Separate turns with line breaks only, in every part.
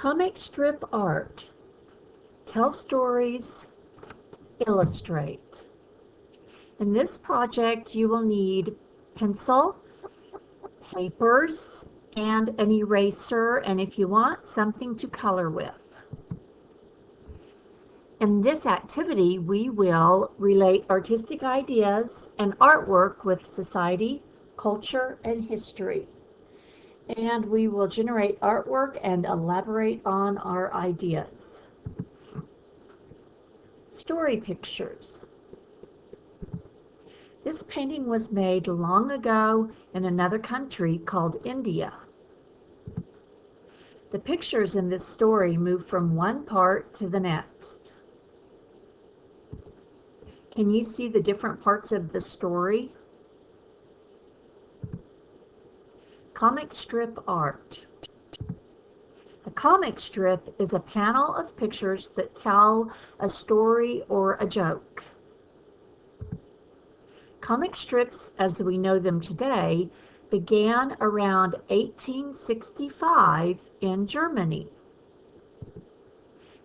Comic strip art. Tell stories, illustrate. In this project, you will need pencil, papers, and an eraser, and if you want, something to color with. In this activity, we will relate artistic ideas and artwork with society, culture, and history. And we will generate artwork and elaborate on our ideas. Story pictures. This painting was made long ago in another country called India. The pictures in this story move from one part to the next. Can you see the different parts of the story? Comic strip art. A comic strip is a panel of pictures that tell a story or a joke. Comic strips, as we know them today, began around 1865 in Germany.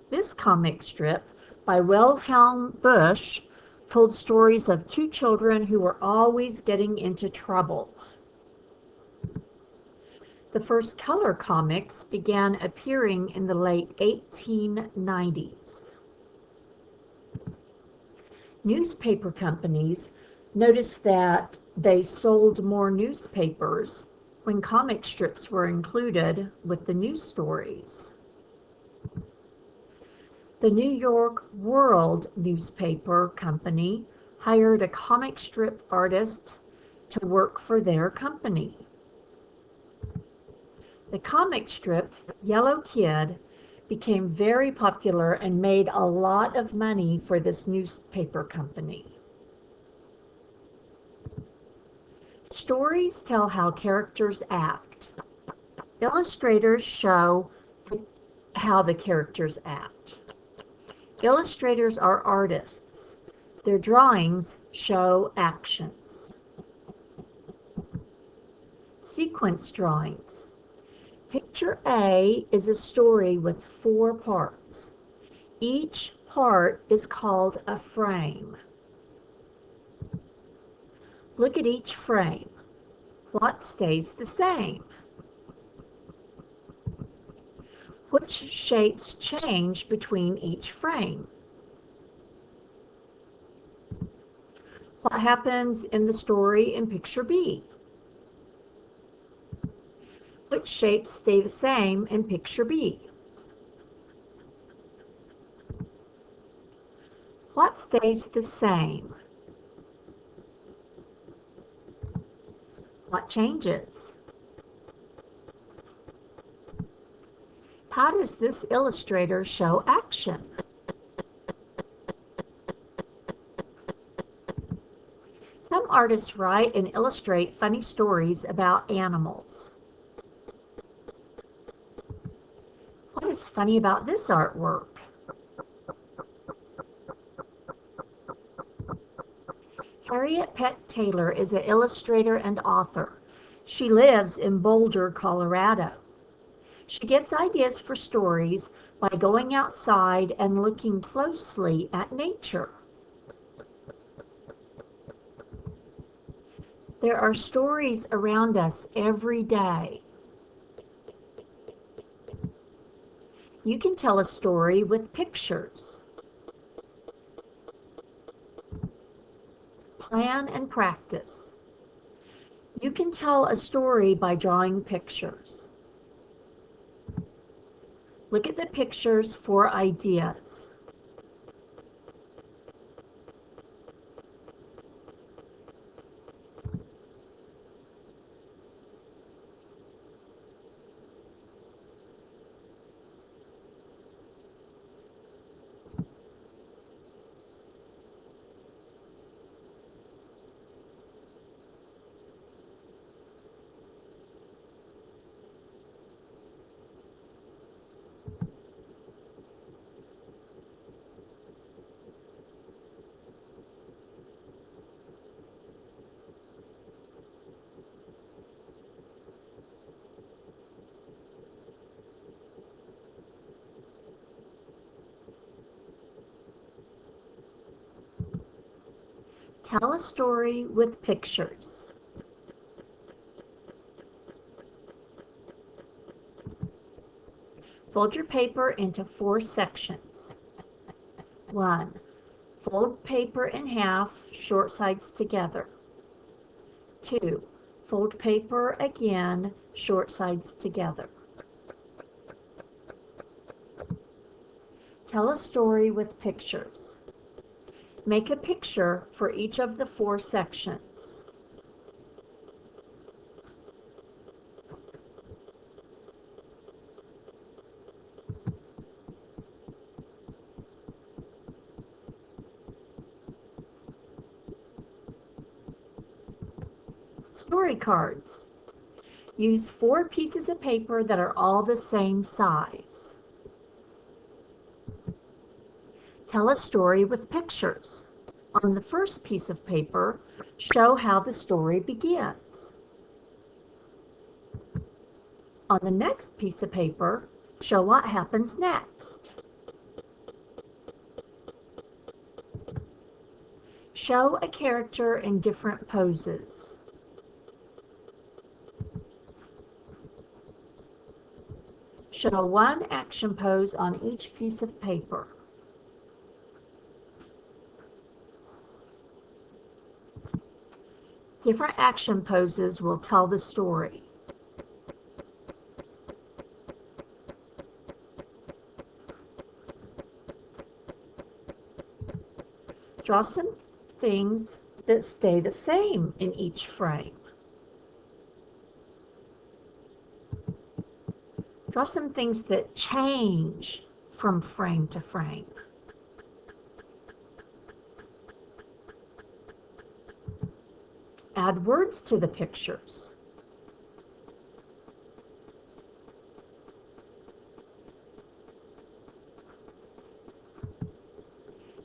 This comic strip by Wilhelm Busch told stories of two children who were always getting into trouble. The first color comics began appearing in the late 1890s. Newspaper companies noticed that they sold more newspapers when comic strips were included with the news stories. The New York World newspaper company hired a comic strip artist to work for their company. The comic strip Yellow Kid became very popular and made a lot of money for this newspaper company. Stories tell how characters act. Illustrators show how the characters act. Illustrators are artists. Their drawings show actions. Sequence drawings. Picture A is a story with 4 parts. Each part is called a frame. Look at each frame. What stays the same? Which shapes change between each frame? What happens in the story in picture B? Which shapes stay the same in picture B? What stays the same? What changes? How does this illustrator show action? Some artists write and illustrate funny stories about animals. What is funny about this artwork? Harriet Peck Taylor is an illustrator and author. She lives in Boulder, Colorado. She gets ideas for stories by going outside and looking closely at nature. There are stories around us every day. You can tell a story with pictures. Plan and practice. You can tell a story by drawing pictures. Look at the pictures for ideas. Tell a story with pictures. Fold your paper into 4 sections. 1. Fold paper in half, short sides together. 2. Fold paper again, short sides together. Tell a story with pictures. Make a picture for each of the 4 sections. Story cards. Use 4 pieces of paper that are all the same size. Tell a story with pictures. On the first piece of paper, show how the story begins. On the next piece of paper, show what happens next. Show a character in different poses. Show 1 action pose on each piece of paper. Different action poses will tell the story. Draw some things that stay the same in each frame. Draw some things that change from frame to frame. Add words to the pictures.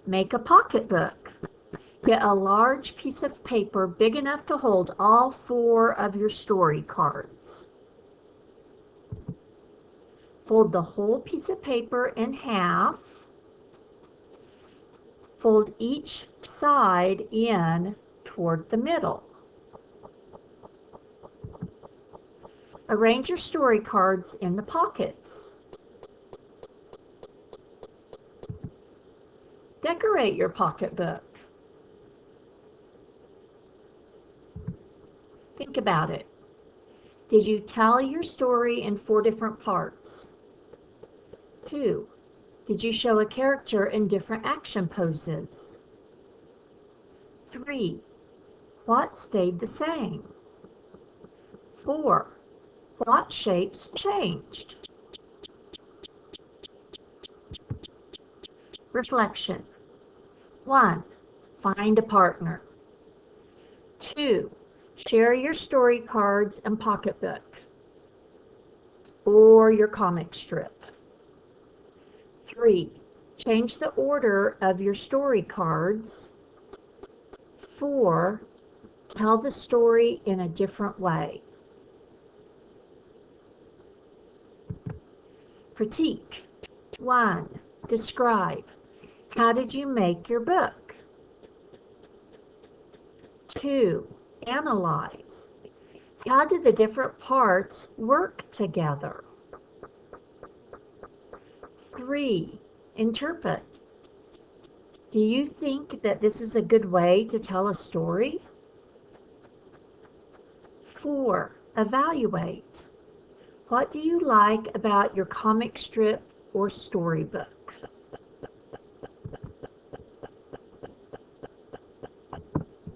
Make a pocketbook. Get a large piece of paper big enough to hold all 4 of your story cards. Fold the whole piece of paper in half. Fold each side in toward the middle. Arrange your story cards in the pockets. Decorate your pocketbook. Think about it. Did you tell your story in 4 different parts? 2. Did you show a character in different action poses? 3. What stayed the same? 4. What shapes changed? Reflection. 1. Find a partner. 2. Share your story cards and pocketbook or your comic strip. 3. Change the order of your story cards. 4. Tell the story in a different way. Critique. 1. Describe. How did you make your book? 2. Analyze. How did the different parts work together? 3. Interpret. Do you think that this is a good way to tell a story? 4. Evaluate. What do you like about your comic strip or storybook?